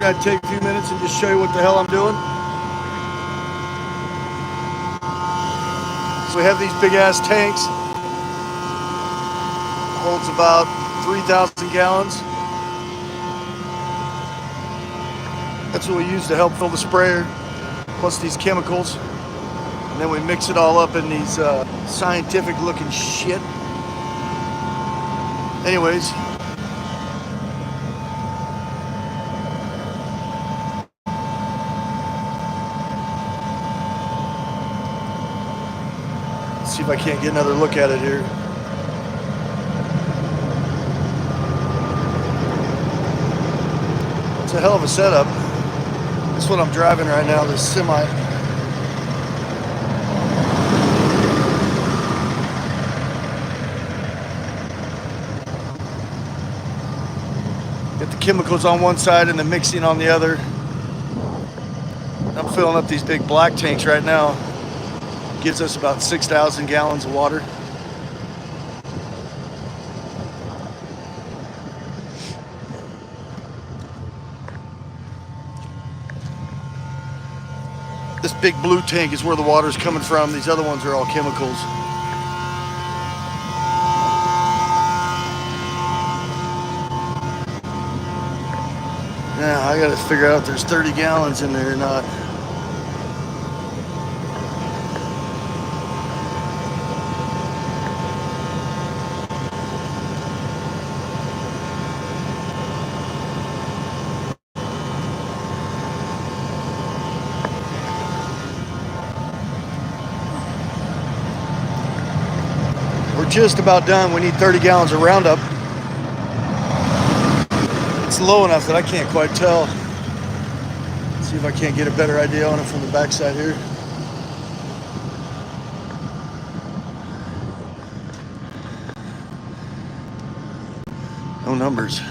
figured I'd take a few minutes and just show you what the hell I'm doing. So we have these big ass tanks. Holds about 3,000 gallons. That's what we use to help fill the sprayer, plus these chemicals. And then we mix it all up in these scientific looking shit. Anyways. Let's see if I can't get another look at it here. It's a hell of a setup. That's what I'm driving right now, this semi. Get the chemicals on one side and the mixing on the other. I'm filling up these big black tanks right now. Gives us about 6,000 gallons of water. This big blue tank is where the water's coming from. These other ones are all chemicals. Now I gotta figure out if there's 30 gallons in there or not. We're just about done. We need 30 gallons of Roundup. It's low enough that I can't quite tell. Let's see if I can't get a better idea on it from the backside here. No numbers.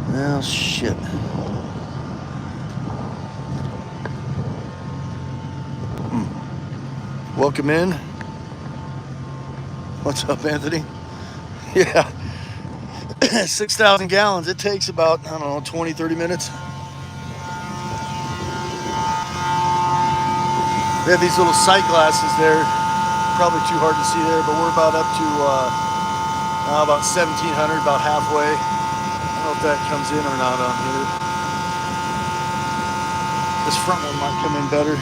Well, shit. Welcome in. What's up, Anthony? Yeah. 6,000 gallons. It takes about, I don't know, 20, 30 minutes. They have these little sight glasses there. Probably too hard to see there, but we're about up to about 1,700, about halfway. I don't know if that comes in or not on here. This front one might come in better.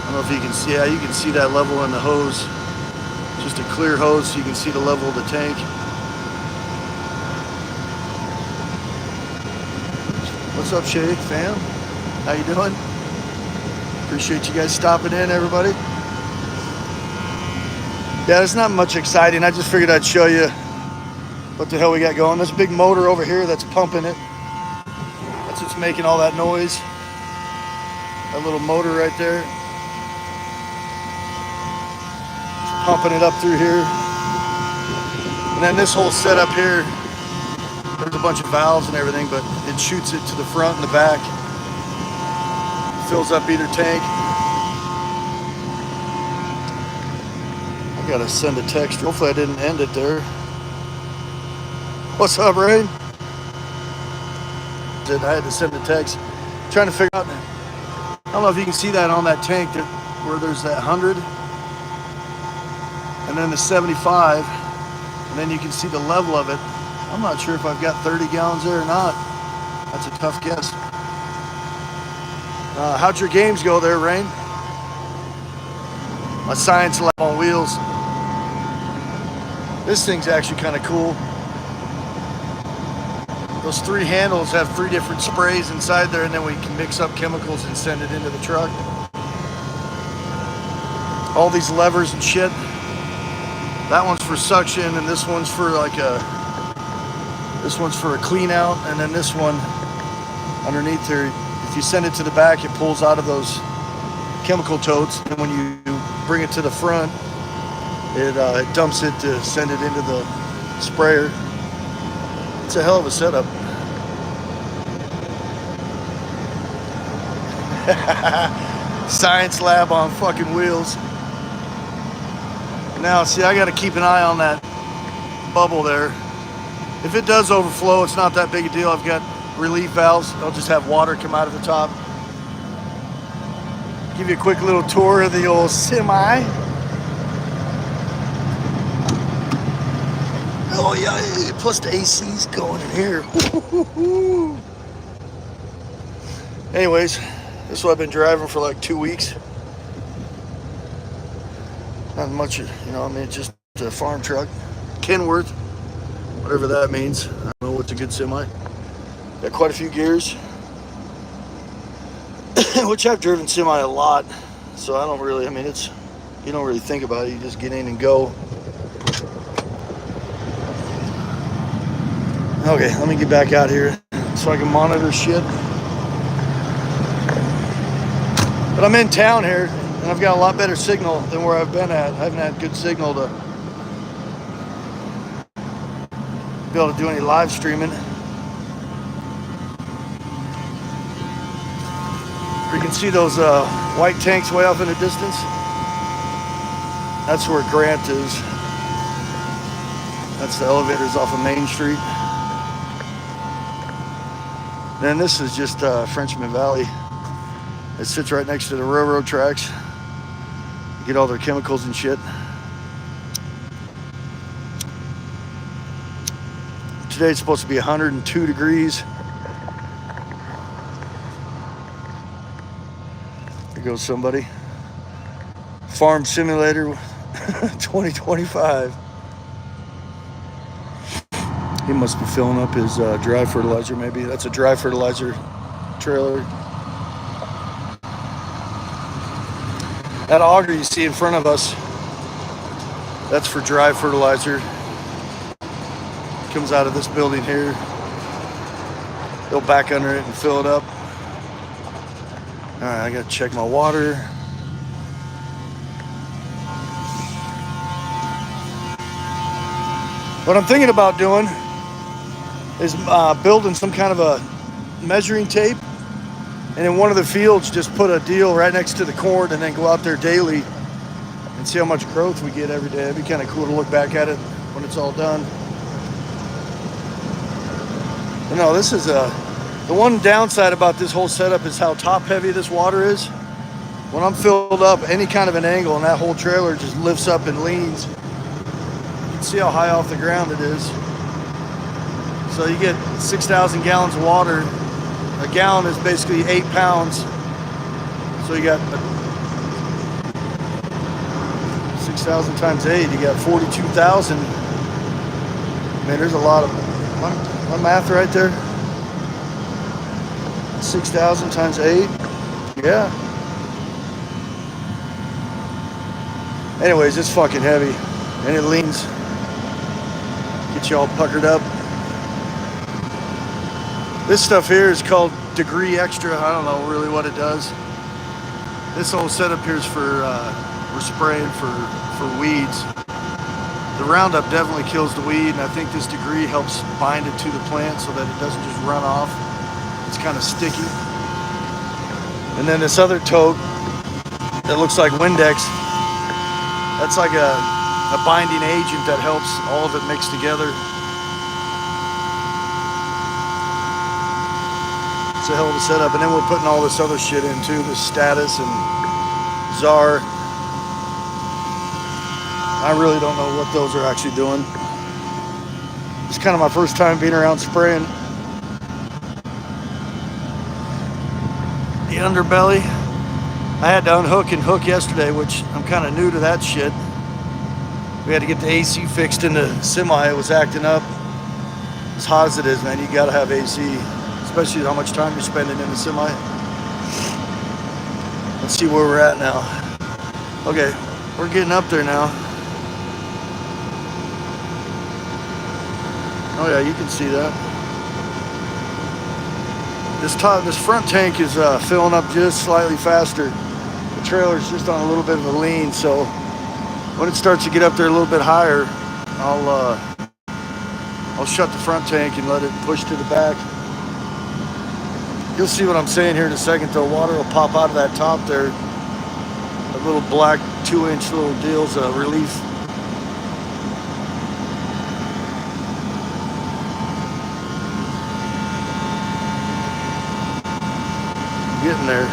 I don't know if you can see, yeah, you can see that level in the hose. Just a clear hose so you can see the level of the tank. What's up, Shay, fam? How you doing? Appreciate you guys stopping in, everybody. Yeah, it's not much exciting. I just figured I'd show you what the hell we got going. This big motor over here that's pumping it. That's what's making all that noise. That little motor right there. Pumping it up through here. And then this whole setup here, there's a bunch of valves and everything, but it shoots it to the front and the back. Fills up either tank. I gotta send a text. Hopefully I didn't end it there. What's up, Rain? I had to send a text. Trying to figure out, I don't know if you can see that on that tank where there's that 100. And then the 75, and then you can see the level of it. I'm not sure if I've got 30 gallons there or not. That's a tough guess. How'd your games go there, Rain? My science lab on wheels. This thing's actually kind of cool. Those 3 handles have 3 different sprays inside there, and then we can mix up chemicals and send it into the truck. All these levers and shit. That one's for suction, and this one's for like this one's for a clean out, and then this one underneath there, if you send it to the back, it pulls out of those chemical totes, and when you bring it to the front, it dumps it to send it into the sprayer. It's a hell of a setup. Science lab on fucking wheels. Now, see, I got to keep an eye on that bubble there. If it does overflow, it's not that big a deal. I've got relief valves. I'll just have water come out of the top. Give you a quick little tour of the old semi. Oh yeah, plus the AC's going in here. Anyways, this is what I've been driving for like 2 weeks. Not much, you know, I mean, it's just a farm truck. Kenworth, whatever that means. I don't know what's a good semi. Got quite a few gears. Which I've driven semi a lot. So I don't really, I mean, it's, you don't really think about it. You just get in and go. Okay, let me get back out here so I can monitor shit. But I'm in town here, and I've got a lot better signal than where I've been at. I haven't had good signal to be able to do any live streaming. You can see those white tanks way off in the distance. That's where Grant is. That's the elevators off of Main Street. Then this is just Frenchman Valley. It sits right next to the railroad tracks. You get all their chemicals and shit. Today it's supposed to be 102 degrees. There goes somebody. Farm Simulator 2025. He must be filling up his dry fertilizer, maybe. That's a dry fertilizer trailer. That auger you see in front of us, that's for dry fertilizer. Comes out of this building here. Go back under it and fill it up. All right, I gotta check my water. What I'm thinking about doing is building some kind of a measuring tape, and in one of the fields just put a deal right next to the corn and then go out there daily and see how much growth we get every day. It'd be kind of cool to look back at it when it's all done. But no, this is the one downside about this whole setup is how top heavy this water is. When I'm filled up any kind of an angle and that whole trailer just lifts up and leans, you can see how high off the ground it is. So you get 6,000 gallons of water. A gallon is basically 8 pounds. So you got 6,000 times 8, you got 42,000. Man, there's a lot of, my math right there. 6,000 times 8, yeah. Anyways, it's fucking heavy, and it leans. Get you all puckered up. This stuff here is called Degree Extra. I don't know really what it does. This whole setup here is for we're spraying for weeds. The Roundup definitely kills the weed, and I think this Degree helps bind it to the plant so that it doesn't just run off. It's kind of sticky. And then this other tote that looks like Windex, that's like a binding agent that helps all of it mix together. It's a hell of a setup. And then we're putting all this other shit in too, the Status and Czar. I really don't know what those are actually doing. It's kind of my first time being around spraying. The underbelly, I had to unhook and hook yesterday, which I'm kind of new to that shit. We had to get the AC fixed in the semi. It was acting up. As hot as it is, man, you gotta have AC. Especially how much time you're spending in the semi. Let's see where we're at now. Okay, we're getting up there now. Oh yeah, you can see that. This front tank is filling up just slightly faster. The trailer's just on a little bit of a lean, so when it starts to get up there a little bit higher, I'll shut the front tank and let it push to the back. You'll see what I'm saying here in a second, though. Water will pop out of that top there. little black 2-inch little deal's a relief. Getting there.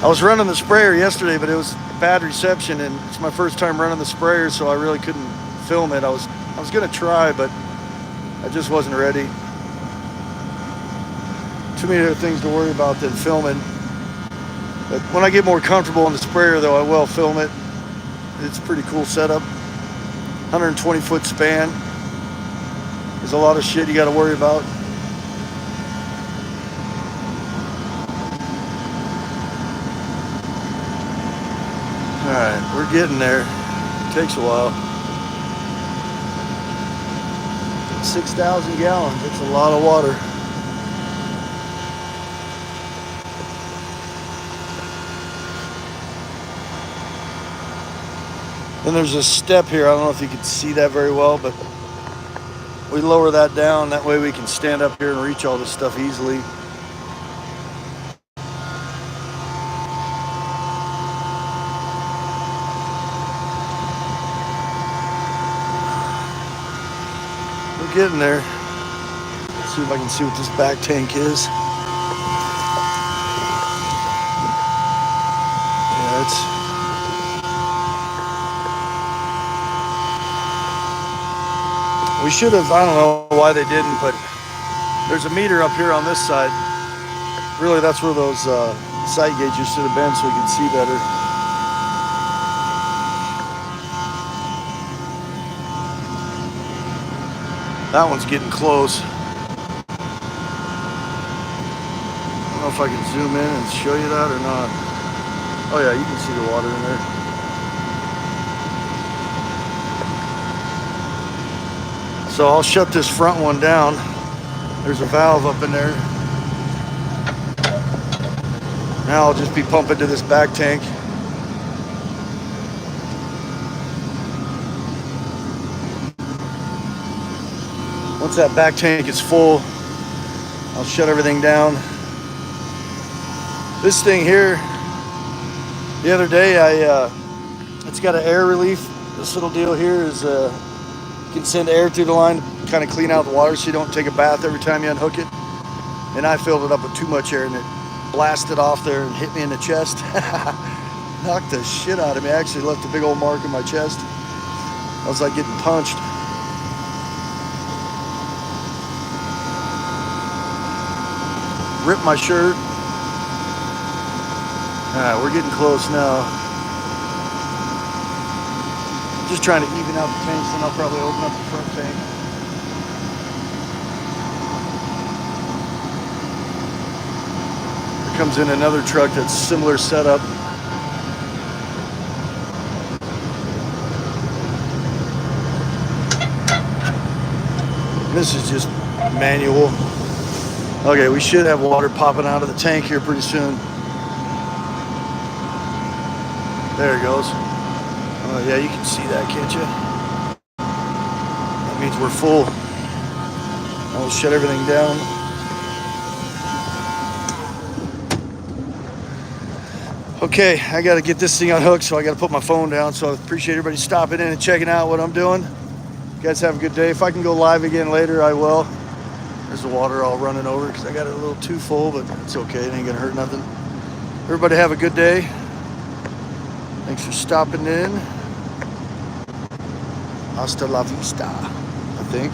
I was running the sprayer yesterday, but it was bad reception, and it's my first time running the sprayer, so I really couldn't film it. I was gonna try, but I just wasn't ready. Too many other things to worry about than filming. But when I get more comfortable in the sprayer, though, I will film it. It's a pretty cool setup. 120-foot span. There's a lot of shit you got to worry about. All right, we're getting there. It takes a while. 6,000 gallons. It's a lot of water. Then there's a step here. I don't know if you can see that very well, but we lower that down. That way we can stand up here and reach all this stuff easily. We're getting there. Let's see if I can see what this back tank is. Yeah, we should have, I don't know why they didn't, but there's a meter up here on this side. Really, that's where those sight gauges should have been so we can see better. That one's getting close. I don't know if I can zoom in and show you that or not. Oh yeah, you can see the water in there. So I'll shut this front one down. There's a valve up in there. Now I'll just be pumping to this back tank. Once that back tank is full, I'll shut everything down. This thing here, the other day, it's got an air relief. This little deal here is you can send air through the line to kind of clean out the water so you don't take a bath every time you unhook it. And I filled it up with too much air and it blasted off there and hit me in the chest. Knocked the shit out of me. I actually left a big old mark in my chest. I was like getting punched. Ripped my shirt. Alright, we're getting close now. Just trying to even out the tanks, then I'll probably open up the front tank. Here comes in another truck that's similar setup. This is just manual. Okay, we should have water popping out of the tank here pretty soon. There it goes. Oh yeah, you can see that, can't you? That means we're full. I'll shut everything down. Okay, I gotta get this thing unhooked, so I gotta put my phone down. So I appreciate everybody stopping in and checking out what I'm doing. You guys have a good day. If I can go live again later, I will. There's the water all running over because I got it a little too full, but it's okay. It ain't gonna hurt nothing. Everybody have a good day. Thanks for stopping in. Hasta la vista, I think.